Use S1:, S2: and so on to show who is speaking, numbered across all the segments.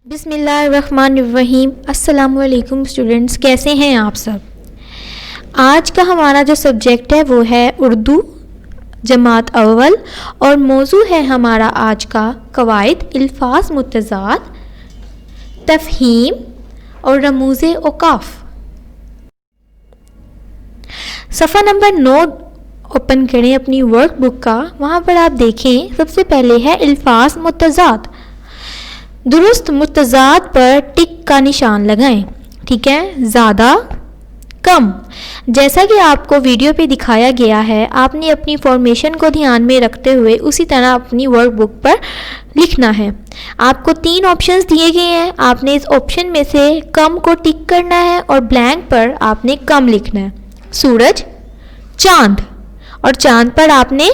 S1: بسم اللہ الرحمن الرحیم۔ السلام علیکم اسٹوڈنٹس، کیسے ہیں آپ سب؟ آج کا ہمارا جو سبجیکٹ ہے وہ ہے اردو جماعت اول، اور موضوع ہے ہمارا آج کا قواعد، الفاظ متضاد، تفہیم اور رموز اوقاف۔ صفحہ نمبر 9 اوپن کریں اپنی ورک بک کا، وہاں پر آپ دیکھیں سب سے پہلے ہے الفاظ متضاد۔ درست متضاد پر ٹک کا نشان لگائیں، ٹھیک ہے؟ زیادہ، کم، جیسا کہ آپ کو ویڈیو پہ دکھایا گیا ہے، آپ نے اپنی فارمیشن کو دھیان میں رکھتے ہوئے اسی طرح اپنی ورک بک پر لکھنا ہے۔ آپ کو 3 آپشنز دیے گئے ہیں، آپ نے اس آپشن میں سے کم کو ٹک کرنا ہے اور بلینک پر آپ نے کم لکھنا ہے۔ سورج، چاند، اور چاند پر آپ نے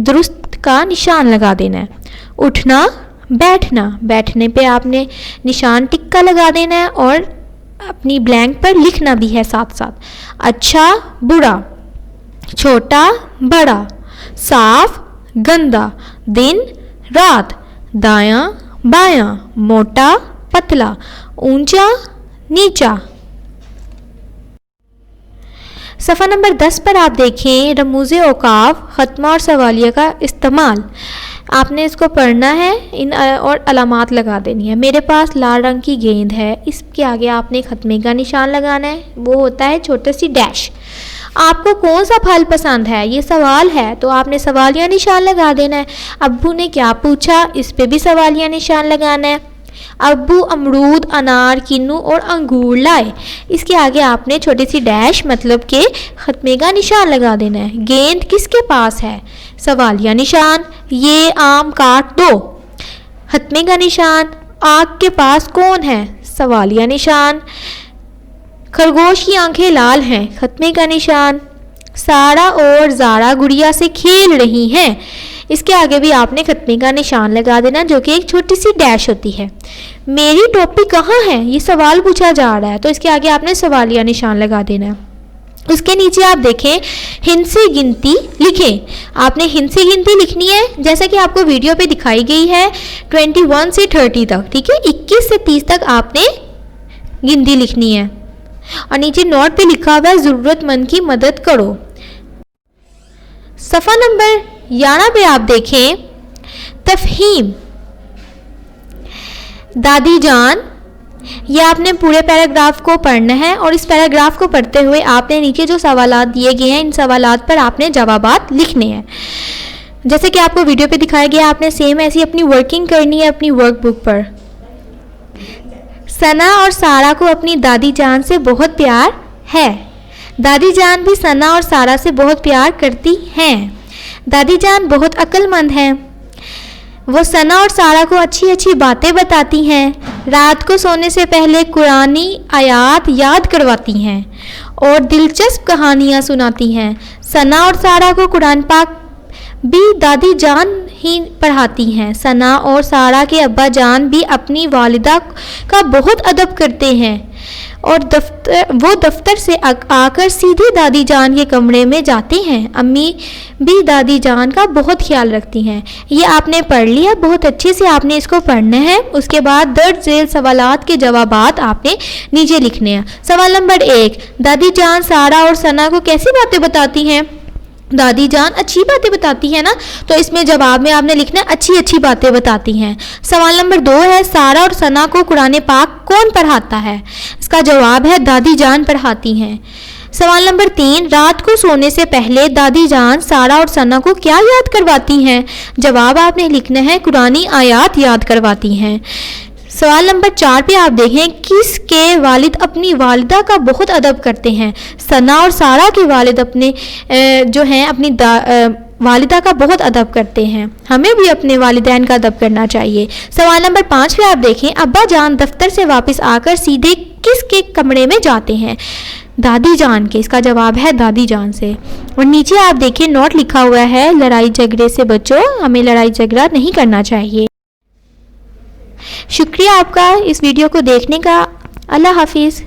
S1: درست کا نشان لگا دینا ہے۔ اٹھنا، بیٹھنا، بیٹھنے پہ آپ نے نشان ٹک کا لگا دینا ہے اور اپنی بلینک پر لکھنا بھی ہے ساتھ ساتھ۔ اچھا، برا، چھوٹا، بڑا، صاف، گندا، دن، رات، دایاں، بایاں، موٹا، پتلا، اونچا، نیچا۔ صفحہ نمبر 10 پر آپ دیکھیں رموز اوقاف، ختمہ اور سوالیہ کا استعمال۔ آپ نے اس کو پڑھنا ہے اور علامات لگا دینی ہے۔ میرے پاس لال رنگ کی گیند ہے، اس کے آگے آپ نے ختمے کا نشان لگانا ہے، وہ ہوتا ہے چھوٹی سی ڈیش۔ آپ کو کون سا پھل پسند ہے، یہ سوال ہے تو آپ نے سوالیہ نشان لگا دینا ہے۔ ابو نے کیا پوچھا، اس پہ بھی سوالیہ نشان لگانا ہے۔ ابو امرود، انار، کنو اور انگور لائے، اس کے آگے آپ نے چھوٹی سی ڈیش مطلب کہ ختمے کا نشان لگا دینا ہے۔ گیند کس کے پاس ہے، سوالیہ نشان، یہ آم کاٹ دو، ختمے کا نشان۔ آگ کے پاس کون ہے، سوالیہ نشان۔ خرگوش کی آنکھیں لال ہیں، ختمے کا نشان۔ سارا اور زارا گڑیا سے کھیل رہی ہیں، اس کے آگے بھی آپ نے ختمے کا نشان لگا دینا جو کہ ایک چھوٹی سی ڈیش ہوتی ہے۔ میری ٹوپی کہاں ہے، یہ سوال پوچھا جا رہا ہے تو اس کے آگے آپ نے سوالیہ نشان لگا دینا ہے۔ اس کے نیچے آپ دیکھیں ہندسی گنتی لکھیں، آپ نے ہندسی گنتی لکھنی ہے جیسا کہ آپ کو ویڈیو پہ دکھائی گئی ہے 21 سے 30 تک، ٹھیک ہے؟ 21 سے 30 تک آپ نے گنتی لکھنی ہے، اور نیچے نوٹ پہ لکھا ہوا ہے ضرورت مند کی مدد کرو۔ صفحہ نمبر 11 پہ آپ دیکھیں تفہیم۔ دادی جان، یہ آپ نے پورے پیراگراف کو پڑھنا ہے، اور اس پیراگراف کو پڑھتے ہوئے آپ نے نیچے جو سوالات دیے گئے ہیں ان سوالات پر آپ نے جوابات لکھنے ہیں جیسے کہ آپ کو ویڈیو پہ دکھایا گیا۔ آپ نے سیم ایسی اپنی ورکنگ کرنی ہے اپنی ورک بک پر۔ ثنا اور سارا کو اپنی دادی جان سے بہت پیار ہے۔ دادی جان بھی ثنا اور سارا سے بہت پیار کرتی ہیں۔ دادی جان بہت عقل مند ہیں، وہ ثنا اور سارا کو اچھی اچھی باتیں بتاتی ہیں، رات کو سونے سے پہلے قرآنی آیات یاد کرواتی ہیں اور دلچسپ کہانیاں سناتی ہیں۔ ثنا اور سارا کو قرآن پاک بھی دادی جان ہی پڑھاتی ہیں۔ ثنا اور سارا کے ابا جان بھی اپنی والدہ کا بہت ادب کرتے ہیں، اور وہ دفتر سے آ کر سیدھی دادی جان کے کمرے میں جاتے ہیں۔ امی بھی دادی جان کا بہت خیال رکھتی ہیں۔ یہ آپ نے پڑھ لیا، بہت اچھے سے آپ نے اس کو پڑھنا ہے۔ اس کے بعد درج ذیل سوالات کے جوابات آپ نے نیچے لکھنے ہیں۔ سوال نمبر 1، دادی جان سارا اور ثنا کو کیسی باتیں بتاتی ہیں؟ دادی جان اچھی باتیں بتاتی ہیں نا، تو اس میں جواب میں آپ نے لکھنا ہے اچھی اچھی باتیں بتاتی ہیں۔ سوال نمبر 2 ہے سارا اور ثنا کو قرآن پاک کون پڑھاتا ہے؟ اس کا جواب ہے دادی جان پڑھاتی ہیں۔ سوال نمبر 3، رات کو سونے سے پہلے دادی جان سارا اور ثنا کو کیا یاد کرواتی ہیں؟ جواب آپ نے لکھنا ہے قرآنی آیات یاد کرواتی ہیں۔ سوال نمبر 4 پہ آپ دیکھیں کس کے والد اپنی والدہ کا بہت ادب کرتے ہیں؟ ثنا اور سارا کے والد اپنے جو ہیں اپنی والدہ کا بہت ادب کرتے ہیں۔ ہمیں بھی اپنے والدین کا ادب کرنا چاہیے۔ سوال نمبر 5 پہ آپ دیکھیں ابا جان دفتر سے واپس آ کر سیدھے کس کے کمرے میں جاتے ہیں؟ دادی جان کے، اس کا جواب ہے دادی جان سے۔ اور نیچے آپ دیکھیں نوٹ لکھا ہوا ہے لڑائی جھگڑے سے بچو، ہمیں لڑائی جھگڑا نہیں کرنا چاہیے۔ شکریہ آپ کا اس ویڈیو کو دیکھنے کا۔ اللہ حافظ۔